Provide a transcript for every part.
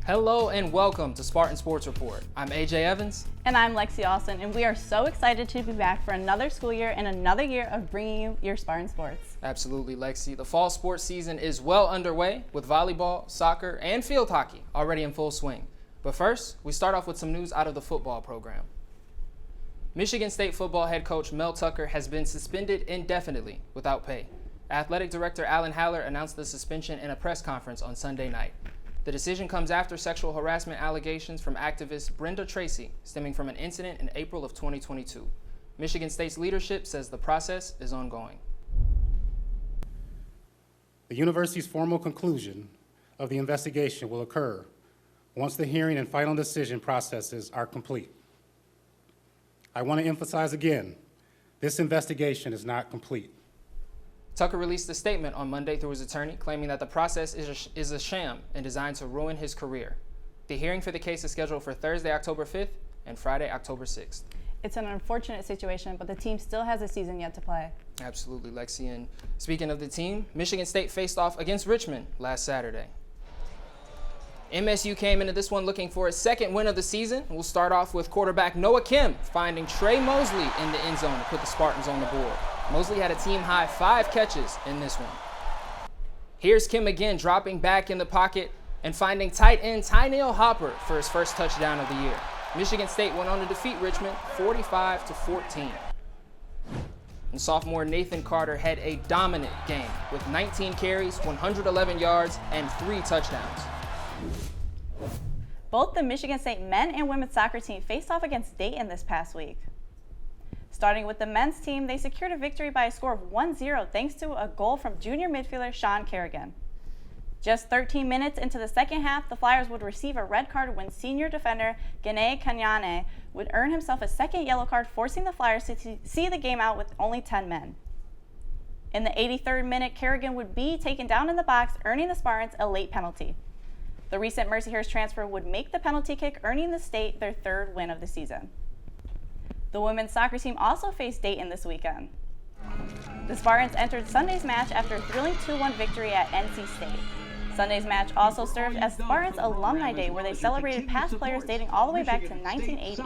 Hello and welcome to Spartan Sports Report. I'm AJ Evans. And I'm Lexi Austin, and we are so excited to be back for another school year and another year of bringing you your Spartan sports. Absolutely, Lexi. The fall sports season is well underway with volleyball, soccer, and field hockey already in full swing. But first, we start off with some news out of the football program. Michigan State football head coach Mel Tucker has been suspended indefinitely without pay. Athletic director Alan Haller announced the suspension in a press conference on Sunday night. The decision comes after sexual harassment allegations from activist Brenda Tracy stemming from an incident in April of 2022. Michigan State's leadership says the process is ongoing. The university's formal conclusion of the investigation will occur once the hearing and final decision processes are complete. I want to emphasize again, this investigation is not complete. Tucker released a statement on Monday through his attorney claiming that the process is a sham and designed to ruin his career. The hearing for the case is scheduled for Thursday, October 5th and Friday, October 6th. It's an unfortunate situation, but the team still has a season yet to play. Absolutely, Lexi. And speaking of the team, Michigan State faced off against Richmond last Saturday. MSU came into this one looking for a second win of the season. We'll start off with quarterback Noah Kim finding Trey Mosley in the end zone to put the Spartans on the board. Mosley had a team-high 5 catches in this one. Here's Kim again, dropping back in the pocket and finding tight end Tyneil Hopper for his first touchdown of the year. Michigan State went on to defeat Richmond 45-14. And sophomore Nathan Carter had a dominant game with 19 carries, 111 yards, and 3 touchdowns. Both the Michigan State men and women's soccer team faced off against Dayton this past week. Starting with the men's team, they secured a victory by a score of 1-0 thanks to a goal from junior midfielder Sean Kerrigan. Just 13 minutes into the second half, the Flyers would receive a red card when senior defender Gene Kanyane would earn himself a second yellow card, forcing the Flyers to see the game out with only 10 men. In the 83rd minute, Kerrigan would be taken down in the box, earning the Spartans a late penalty. The recent Mercyhurst transfer would make the penalty kick, earning the state their 3rd win of the season. The women's soccer team also faced Dayton this weekend. The Spartans entered Sunday's match after a thrilling 2-1 victory at NC State. Sunday's match also served as Spartans Alumni Day, where they celebrated past players dating all the way back to 1980.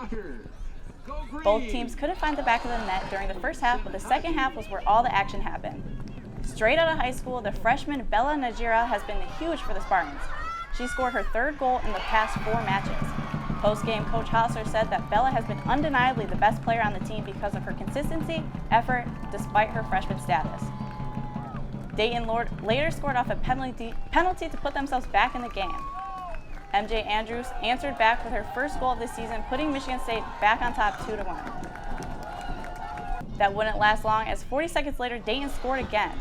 Both teams couldn't find the back of the net during the first half, but the second half was where all the action happened. Straight out of high school, the freshman Bella Najira has been huge for the Spartans. She scored her 3rd goal in the past 4 matches. Post-game, Coach Hosler said that Bella has been undeniably the best player on the team because of her consistency, effort, despite her freshman status. Dayton later scored off a penalty to put themselves back in the game. MJ Andrews answered back with her first goal of the season, putting Michigan State back on top 2-1. That wouldn't last long, as 40 seconds later, Dayton scored again.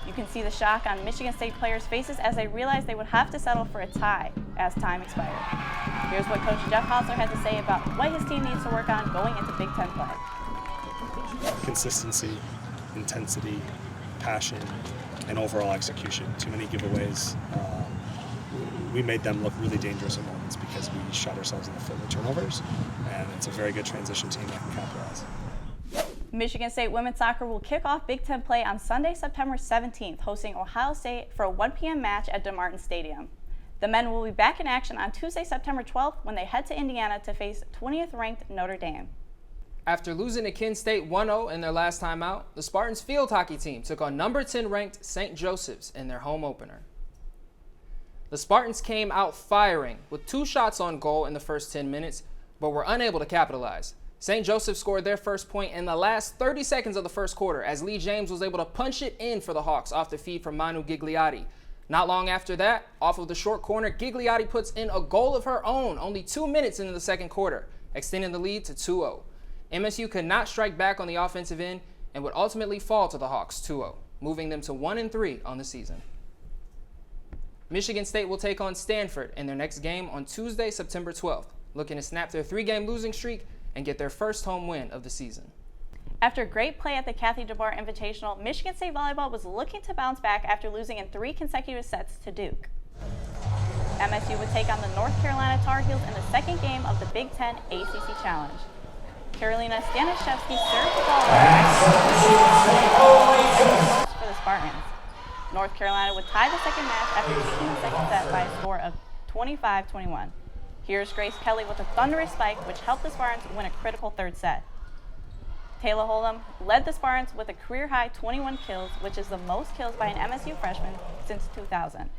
You can see the shock on Michigan State players' faces as they realized they would have to settle for a tie as time expired. Here's what Coach Jeff Hosler had to say about what his team needs to work on going into Big Ten play. Consistency, intensity, passion, and overall execution. Too many giveaways. We made them look really dangerous at moments because we shot ourselves in the foot with turnovers, and it's a very good transition team that can capitalize. Michigan State women's soccer will kick off Big Ten play on Sunday, September 17th, hosting Ohio State for a 1 p.m. match at DeMartin Stadium. The men will be back in action on Tuesday, September 12th, when they head to Indiana to face 20th-ranked Notre Dame. After losing to Kent State 1-0 in their last time out, the Spartans field hockey team took on number 10-ranked St. Joseph's in their home opener. The Spartans came out firing with 2 shots on goal in the first 10 minutes, but were unable to capitalize. St. Joseph scored their first point in the last 30 seconds of the first quarter as Lee James was able to punch it in for the Hawks off the feed from Manu Gigliotti. Not long after that, off of the short corner, Gigliotti puts in a goal of her own only 2 minutes into the second quarter, extending the lead to 2-0. MSU could not strike back on the offensive end and would ultimately fall to the Hawks 2-0, moving them to 1-3 on the season. Michigan State will take on Stanford in their next game on Tuesday, September 12th, looking to snap their 3-game losing streak and get their first home win of the season. After great play at the Kathy DeBar Invitational, Michigan State volleyball was looking to bounce back after losing in 3 consecutive sets to Duke. MSU would take on the North Carolina Tar Heels in the second game of the Big Ten ACC Challenge. Carolina Staniszewski served the ball for the Spartans. North Carolina would tie the second match after taking the second set by a score of 25-21. Here's Grace Kelly with a thunderous spike, which helped the Spartans win a critical third set. Taylor Holm led the Spartans with a career-high 21 kills, which is the most kills by an MSU freshman since 2000.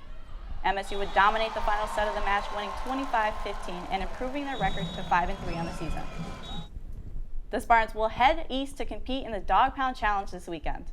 MSU would dominate the final set of the match, winning 25-15 and improving their record to 5-3 on the season. The Spartans will head east to compete in the Dog Pound Challenge this weekend.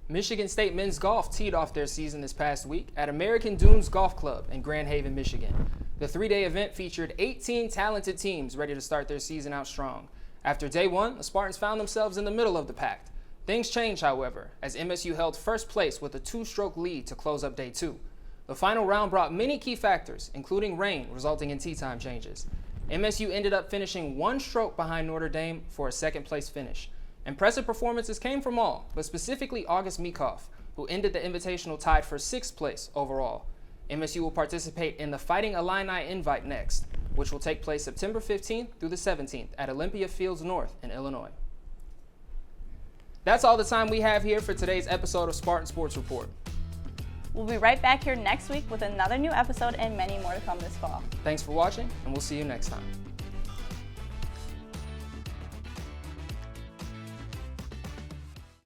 Michigan State men's golf teed off their season this past week at American Dunes Golf Club in Grand Haven, Michigan. The three-day event featured 18 talented teams ready to start their season out strong. After day one, the Spartans found themselves in the middle of the pack. Things changed, however, as MSU held first place with a 2-stroke lead to close up day two. The final round brought many key factors, including rain, resulting in tee time changes. MSU ended up finishing 1 stroke behind Notre Dame for a second-place finish. Impressive performances came from all, but specifically August Meekhoff, who ended the Invitational tied for 6th place overall. MSU will participate in the Fighting Illini Invite next, which will take place September 15th through the 17th at Olympia Fields North in Illinois. That's all the time we have here for today's episode of Spartan Sports Report. We'll be right back here next week with another new episode and many more to come this fall. Thanks for watching, and we'll see you next time.